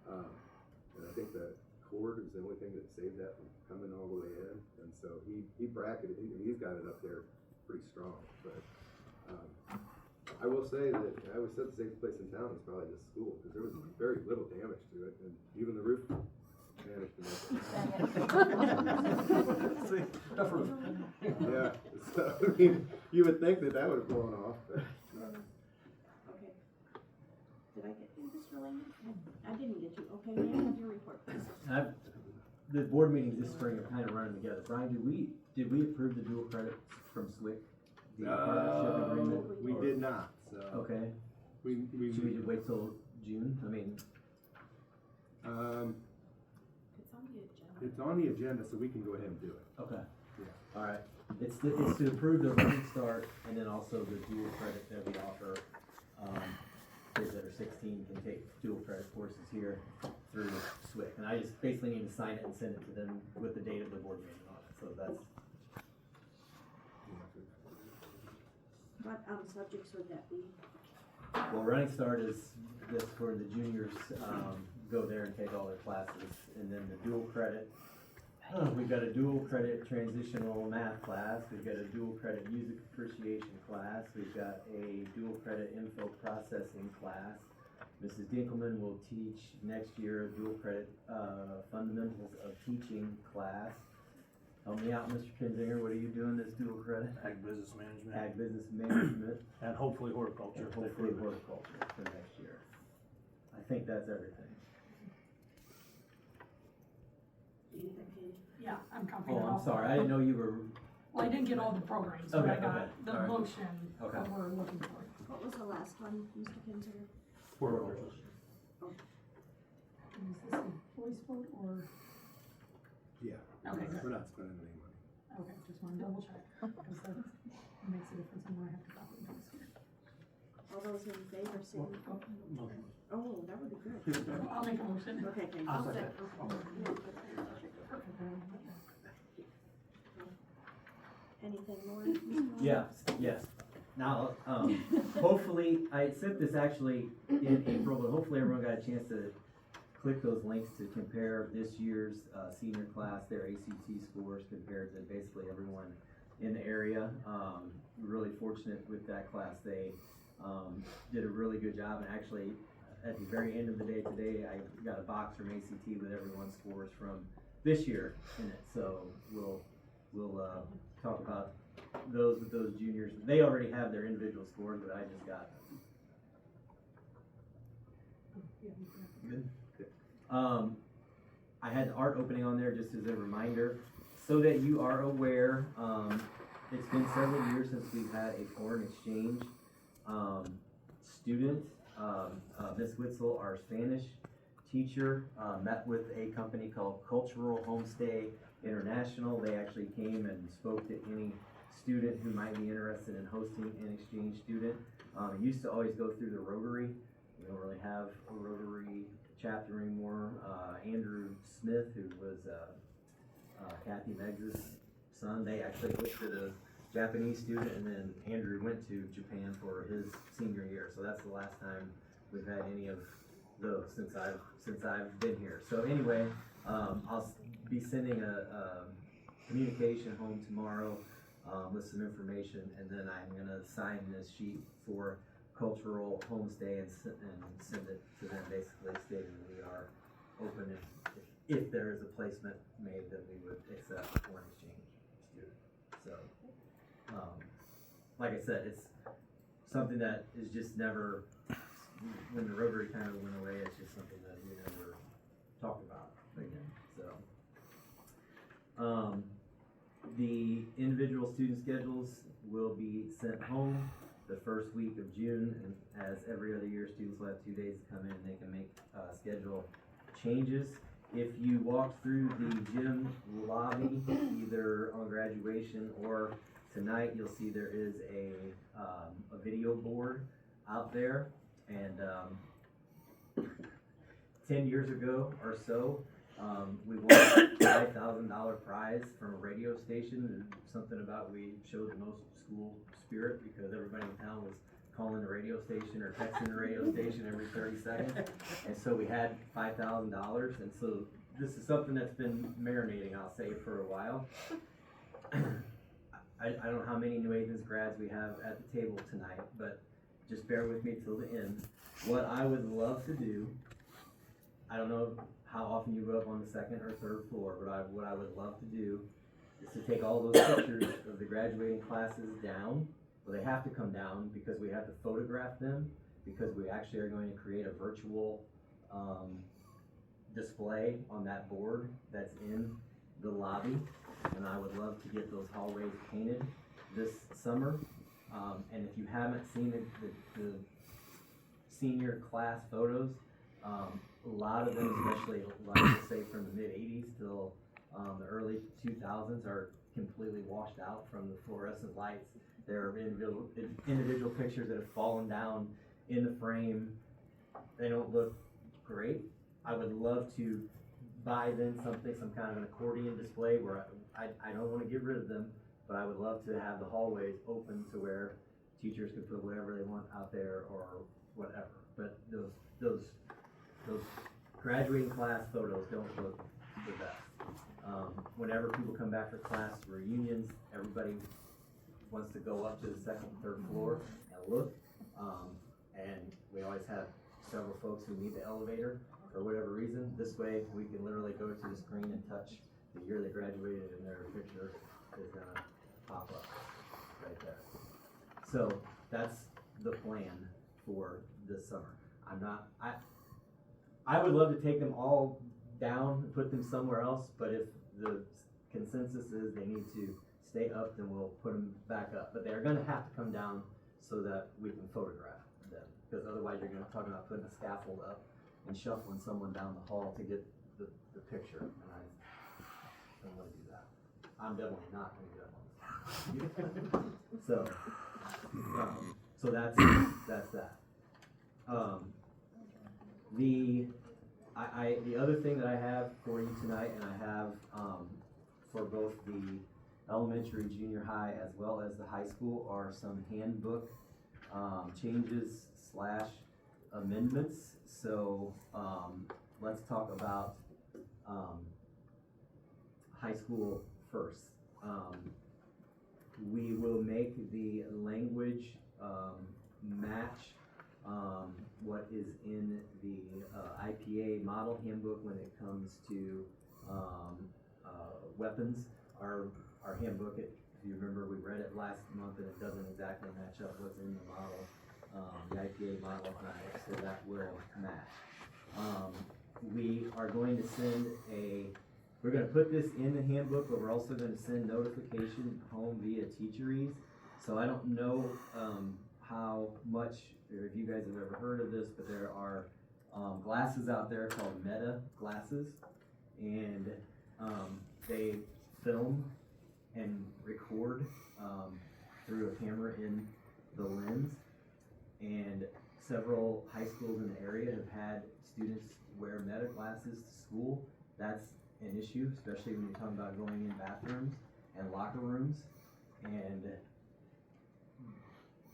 And I think the cord was the only thing that saved that from coming all the way in. And so he bracketed, he's got it up there pretty strong. But I will say that I always said the safest place in town is probably this school, because there was very little damage to it, and even the roof managed to make it. See, tough roof. Yeah, so I mean, you would think that would have blown off, but. Okay. Did I get you, Mr. Lehman? I didn't get you. Okay, may I have your report, please? The board meetings this spring are kind of running together. Brian, did we approve the dual credits from SWIC? The partnership agreement? We did not, so. Okay. We Should we just wait till June? I mean, It's on the agenda. it's on the agenda, so we can go ahead and do it. okay. Yeah. All right. It's to approve the Running Start and then also the dual credit that we offer. Kids that are 16 can take dual credit courses here through SWIC. And I just basically need to sign it and send it to them with the date of the board meeting on it. So that's, What subjects would that be? well, Running Start is this for the juniors, go there and take all their classes. And then the dual credit, we've got a dual credit transitional math class, we've got a dual credit music appreciation class, we've got a dual credit info processing class. Mrs. Dinkelman will teach next year a dual credit fundamentals of teaching class. Help me out, Mr. Kinzinger, what are you doing this dual credit? Ag business management. Ag business management And hopefully horticulture. and hopefully horticulture for next year. I think that's everything. Yeah, I'm copying Oh, it I'm off. sorry, I didn't know you were, Well, I didn't get all the programs, but Okay, I got okay, the all right. motion Okay. that we're looking for. What was the last one, Mr. Kinzer? Poor Moses. And is this a voice vote or, Yeah. Okay, good. We're not spending any money. okay, just wanna double check, because that makes a difference when I have to copy and paste here. All those in favor, say. Motion. Oh, that would be good. I'll make a motion. Okay, thank you. I'll second. Anything more, Ms. Muller? Yes. Now, hopefully, I sent this actually in April, but hopefully everyone got a chance to click those links to compare this year's senior class, their ACT scores compared to basically everyone in the area. We're really fortunate with that class. They did a really good job, and actually, at the very end of the day today, I got a box from ACT with everyone's scores from this year in it. So we'll talk about those with those juniors. They already have their individual scores, but I just got I had the art opening on there just as a reminder, so that you are aware. It's been several years since we've had a foreign exchange student. Miss Witzel, our Spanish teacher, met with a company called Cultural Homestay International. They actually came and spoke to any student who might be interested in hosting an exchange student. It used to always go through the Rotary. We don't really have a Rotary chapter anymore. Andrew Smith, who was Kathy Meggs' son, they actually went to the Japanese student, and then Andrew went to Japan for his senior year. So that's the last time we've had any of those since I've been here. So anyway, I'll be sending a communication home tomorrow with some information, and then I'm gonna sign this sheet for Cultural Homestay and send it to them, basically stating that we are open if there is a placement made, that we would accept a foreign exchange student. So, like I said, it's something that is just never, when the Rotary kind of went away, it's just something that we never talked about again. So, the individual student schedules will be sent home the first week of June, and as every other year, students will have 2 days to come in and they can make schedule changes. If you walk through the gym lobby, either on graduation or tonight, you'll see there is a video board out there, and 10 years ago or so, we won a $5,000 prize from a radio station. Something about we showed the most school spirit because everybody in town was calling the radio station or texting the radio station every 30 seconds. And so we had $5,000. And so this is something that's been marinating, I'll say, for a while. I don't know how many New Athens grads we have at the table tonight, but just bear with me till the end. What I would love to do, I don't know how often you go up on the second or third floor, but what I would love to do is to take all those pictures of the graduating classes down. Well, they have to come down because we have to photograph them, because we actually are going to create a virtual display on that board that's in the lobby. And I would love to get those hallways painted this summer. And if you haven't seen the senior class photos, a lot of them, especially like to say from the mid-'80s till the early 2000s, are completely washed out from the fluorescent lights. There are individual pictures that have fallen down in the frame. They don't look great. I would love to buy them some kind of an accordion display where I don't want to get rid of them, but I would love to have the hallways open to where teachers could put whatever they want out there or whatever. But those graduating class photos don't look the best. Whenever people come back for class reunions, everybody wants to go up to the second and third floor and look. And we always have several folks who need the elevator for whatever reason. This way, we can literally go to the screen and touch the year they graduated, and their picture is gonna pop up right there. So that's the plan for this summer. I would love to take them all down and put them somewhere else, but if the consensus is they need to stay up, then we'll put them back up. But they're gonna have to come down so that we can photograph them. Because otherwise you're gonna talk about putting a scaffold up and shuffling someone down the hall to get the picture, and I don't wanna do that. I'm definitely not gonna do that one. So that's that. The other thing that I have for you tonight, and I have, for both the elementary, junior high, as well as the high school, are some handbook, changes / amendments. So, let's talk about, high school first. We will make the language, match, what is in the IPA model handbook when it comes to weapons. Our handbook, if you remember, we read it last month and it doesn't exactly match up what's in the model, the IPA model handbook, so that will match. We are going to send we're going to put this in the handbook, but we're also going to send notification home via Teacheries. So I don't know how much, or if you guys have ever heard of this, but there are glasses out there called Meta glasses, and they film and record through a camera in the lens. And several high schools in the area have had students wear Meta glasses to school. That's an issue, especially when you're talking about going in bathrooms and locker rooms, and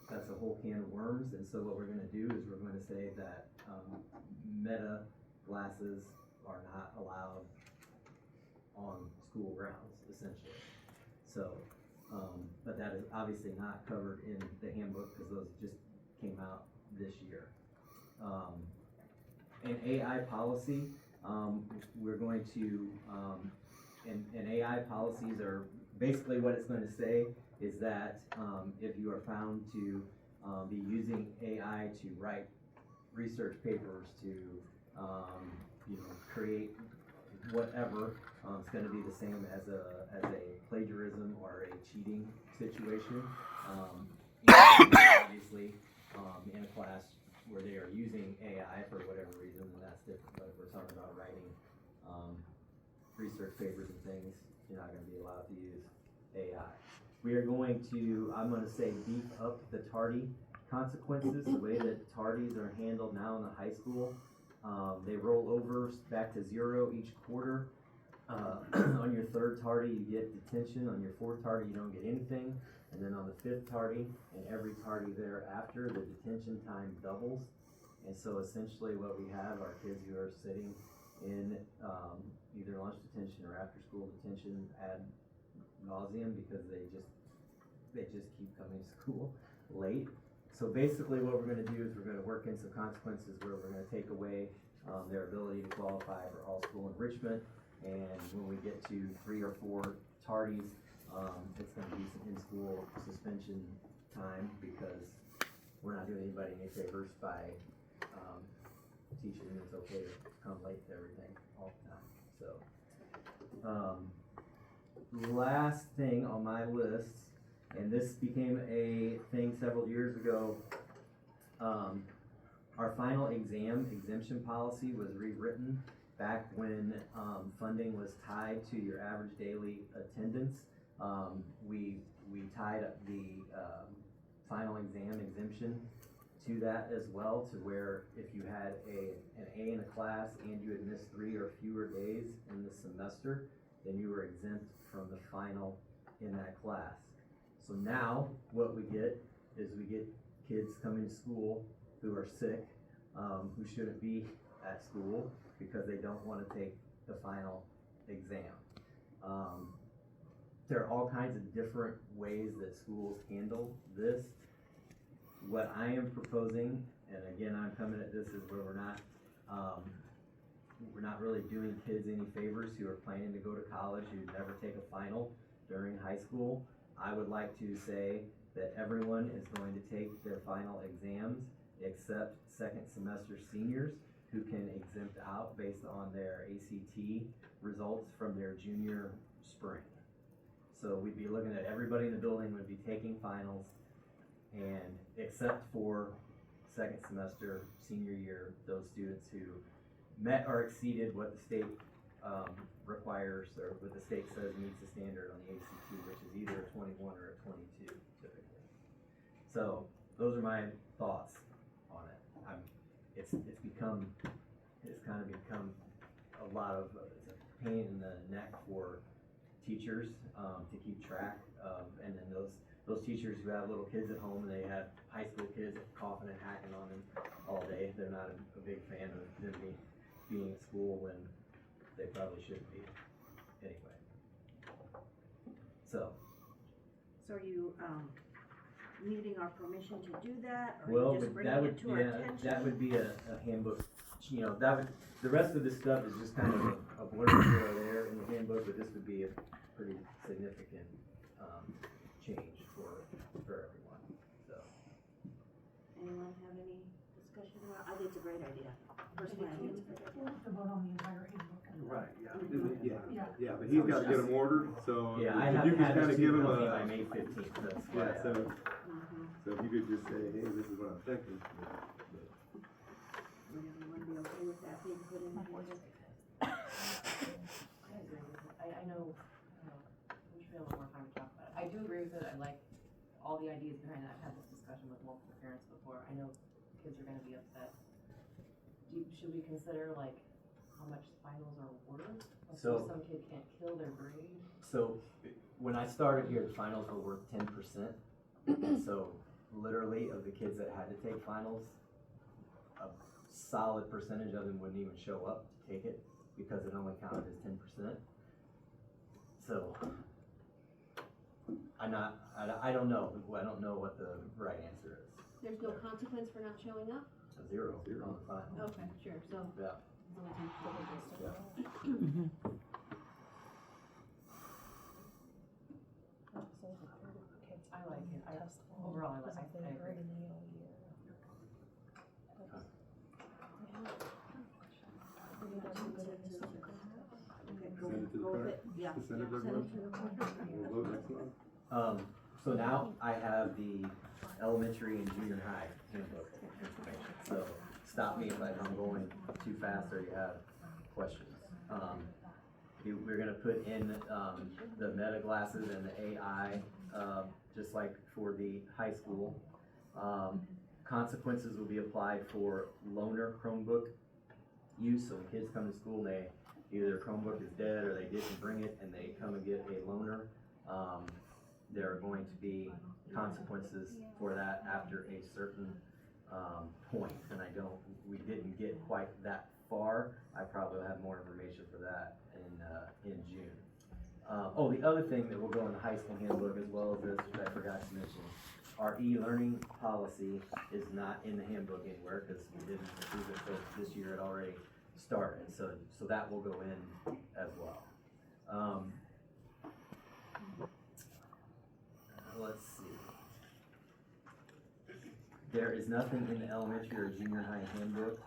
that's a whole can of worms. And so what we're going to do is we're going to say that Meta glasses are not allowed on school grounds, essentially. So, but that is obviously not covered in the handbook because those just came out this year. An AI policy, we're going to, and AI policies are basically what it's going to say is that if you are found to be using AI to write research papers, to create whatever, it's going to be the same as a plagiarism or a cheating situation. Obviously, in a class where they are using AI for whatever reason, then that's different. But if we're talking about writing research papers and things, you're not going to be allowed to use AI. We are going to, I'm going to say, beef up the tardy consequences. The way that tardies are handled now in the high school, they roll over back to 0 each quarter. On your 3rd tardy, you get detention. On your 4th tardy, you don't get anything. And then on the 5th tardy, and every tardy thereafter, the detention time doubles. And so essentially what we have are kids who are sitting in either lunch detention or after school detention ad nauseum because they just keep coming to school late. So basically what we're going to do is we're going to work in some consequences where we're going to take away their ability to qualify for all school enrichment. And when we get to 3 or 4 tardies, it's going to be some in-school suspension time because we're not doing anybody any favors by teaching them it's okay to come late to everything all the time. So, last thing on my list, and this became a thing several years ago, our final exam exemption policy was rewritten back when funding was tied to your average daily attendance. We tied up the final exam exemption to that as well, to where if you had an A in a class and you had missed 3 or fewer days in the semester, then you were exempt from the final in that class. So now what we get is we get kids coming to school who are sick, who shouldn't be at school because they don't want to take the final exam. There are all kinds of different ways that schools handle this. What I am proposing, and again, I'm coming at this as where we're not really doing kids any favors who are planning to go to college, who never take a final during high school. I would like to say that everyone is going to take their final exams except second semester seniors who can exempt out based on their ACT results from their junior spring. So we'd be looking at everybody in the building would be taking finals And except for second semester, senior year, those students who met or exceeded what the state requires, or what the state says meets the standard on the ACT, which is either a 21 or a 22 typically. So those are my thoughts on it. It's kind of become a lot of, it's a pain in the neck for teachers to keep track of, and then those teachers who have little kids at home and they have high school kids coughing and hacking on them all day, they're not a big fan of them being at school when they probably shouldn't be anyway. So So are you, needing our permission to do that, or well, you just but that bringing would, it to our yeah, attention? that would be a handbook, that would, the rest of this stuff is just kind of a blurb here or there in the handbook, but this would be a pretty significant, change for everyone, so. Anyone have any discussion about, I think it's a great idea. Personally, I think it's a great We'll have to vote on the entire handbook. Right, yeah. Yeah. Yeah, but he's gotta get them ordered, so. Yeah, I if have you to just have kinda this give to him the company a. by May 15th, that's why. Yeah, so Mhm. if you could just say, hey, this is what I'm thinking. Would everyone be okay with that being put in? I agree with it. I know, we should have a little more time to talk about it. I do agree with it. I like all the ideas behind that. I've had this discussion with multiple parents before. I know kids are gonna be upset. Should we consider like how much finals are worth? Like, So- some kid can't kill their grade. So, when I started here, the finals were worth 10%. So, literally, of the kids that had to take finals, a solid percentage of them wouldn't even show up to take it because it only counted as 10%. So, I don't know. I don't know what the right answer is. There's no consequence for not showing up? A zero on the final. Okay, sure, so. Yeah. I like it. Overall, I agree. Okay, Send it to the go with clerk? it. Yeah. To send it to the Send clerk? it to the clerk. We'll vote next month. So now I have the elementary and junior high handbook information, so stop me if I'm going too fast or you have questions. We're gonna put in, the meta glasses and the AI, just like for the high school. Consequences will be applied for loaner Chromebook use, so when kids come to school and either their Chromebook is dead or they didn't bring it and they come and get a loaner, there are going to be consequences for that after a certain point, and we didn't get quite that far. I probably will have more information for that in June. The other thing that will go in the high school handbook as well as this, which I forgot to mention, our e-learning policy is not in the handbook anywhere because we didn't approve it till this year. It already started, so that will go in as well. Let's see. There is nothing in the elementary or junior high handbook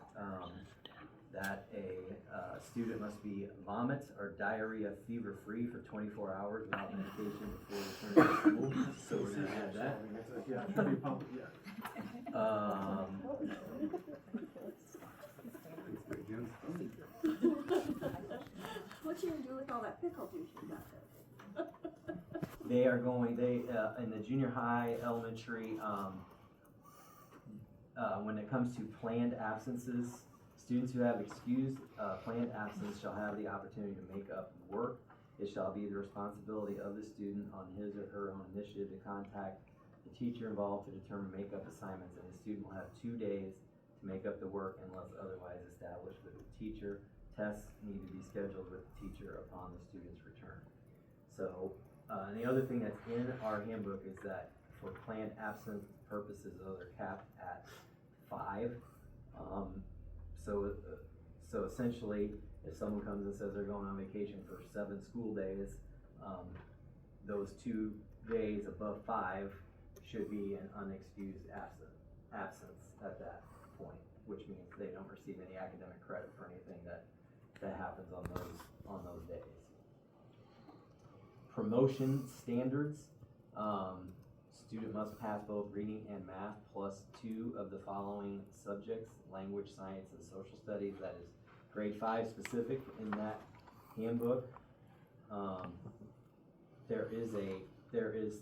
that a student must be vomit or diarrhea fever free for 24 hours without medication before returning to school. So we're gonna add that. Yeah, it should be public, yeah. What you gonna do with all that pickle juice you got there? They are going, in the junior high, elementary, when it comes to planned absences, students who have excused planned absence shall have the opportunity to make up work. It shall be the responsibility of the student on his or her own initiative to contact the teacher involved to determine makeup assignments, and the student will have 2 days to make up the work unless otherwise established with the teacher. Tests need to be scheduled with the teacher upon the student's return. So, and the other thing that's in our handbook is that for planned absence purposes, those are capped at 5. So essentially, if someone comes and says they're going on vacation for 7 school days, those 2 days above 5 should be an unexcused absence at that point, which means they don't receive any academic credit for anything that happens on those days. Promotion standards. student must pass both reading and math plus 2 of the following subjects: language, science, and social studies. That is grade 5 specific in that handbook. There is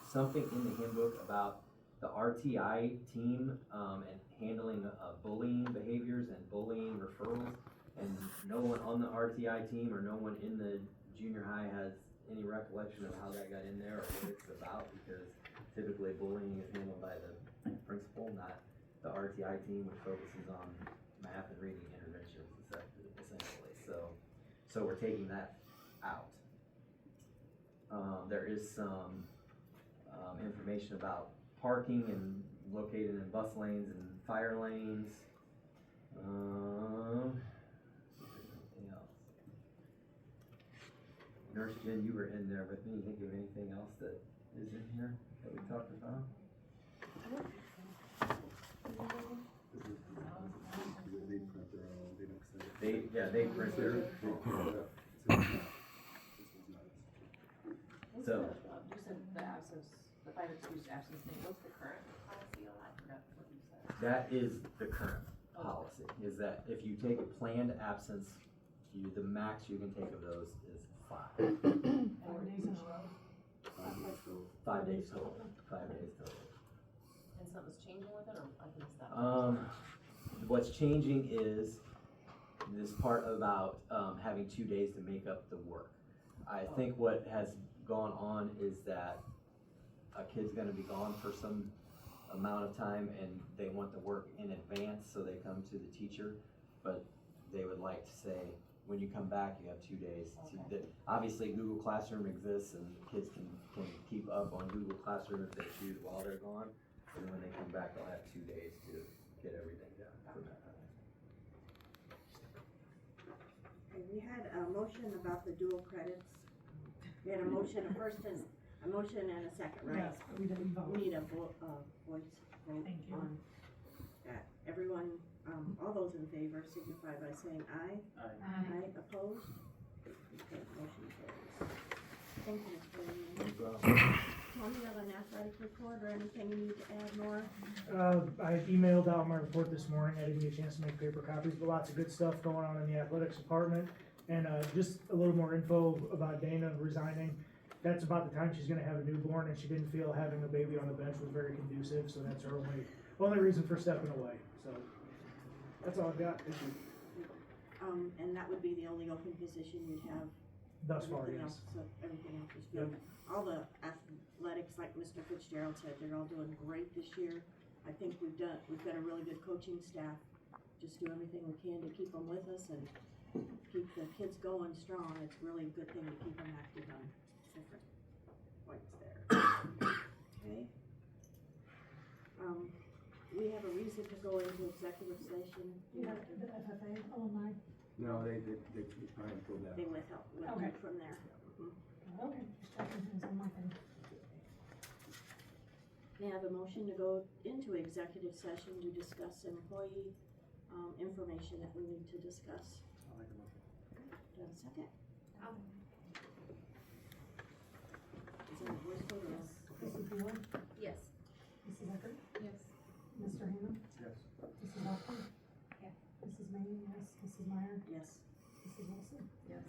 something in the handbook about the RTI team and handling bullying behaviors and bullying referrals, and no one on the RTI team or no one in the junior high has any recollection of how that got in there or what it's about, because typically bullying is handled by the principal, not the RTI team, which focuses on math and reading interventions essentially. So we're taking that out. There is some information about parking and located in bus lanes and fire lanes. See if there's anything else. Nurse Jen, you were in there with me. Think of anything else that is in here that we talked about? They print their own, they don't send it. They print their. So. You said the absence, the 5 excused absence thing, what's the current policy on that? I forgot what you said. That is the current policy, is that if you take a planned absence, the max you can take of those is 5. 4 days in a row. 5 days total. 5 days total. And something's changing with it, or I missed that? What's changing is this part about having 2 days to make up the work. I think what has gone on is that a kid's gonna be gone for some amount of time and they want the work in advance, so they come to the teacher, but they would like to say, when you come back, you have 2 days. Obviously, Google Classroom exists and kids can keep up on Google Classroom if they choose while they're gone, and when they come back, they'll have 2 days to get everything done for that. Okay, we had a motion about the dual credits. We had a motion, a motion and a second, right? Yes, but we didn't vote. We need a voice vote Thank you. on that. Everyone, all those in favor signify by saying aye. Aye, opposed? Okay, motion carries. Thank you, Mr. Lehman. Tony, you have an athletic report or anything you need to add more? I emailed out my report this morning. I didn't get a chance to make paper copies, but lots of good stuff going on in the athletics department. And just a little more info about Dana resigning. That's about the time she's gonna have a newborn, and she didn't feel having a baby on the bench was very conducive, so that's her only reason for stepping away. So that's all I've got. Thank you. And that would be the only open position you'd have? Thus far, Everything yes. else, so everything else is filled. All the athletics, like Mr. Fitzgerald said, they're all doing great this year. I think we've got a really good coaching staff. Just do everything we can to keep them with us and keep the kids going strong. It's really a good thing to keep them active on different points there. Okay. We have a reason to go into executive session. Yeah, the FFA alumni. No, they probably pulled that. They withheld from there. Okay, just checking things on my thing. May I have a motion to go into executive session to discuss employee, information that we need to discuss? I'll make a motion. Do I have a second? Is that a voice vote or? Mrs. Bueller? Yes. Mrs. Eckert? Yes. Mr. Hammond? Yes. Mrs. Hoffman? Yeah. Mrs. Manning, yes. Mrs. Meyer? Yes. Mrs. Wilson? Yes.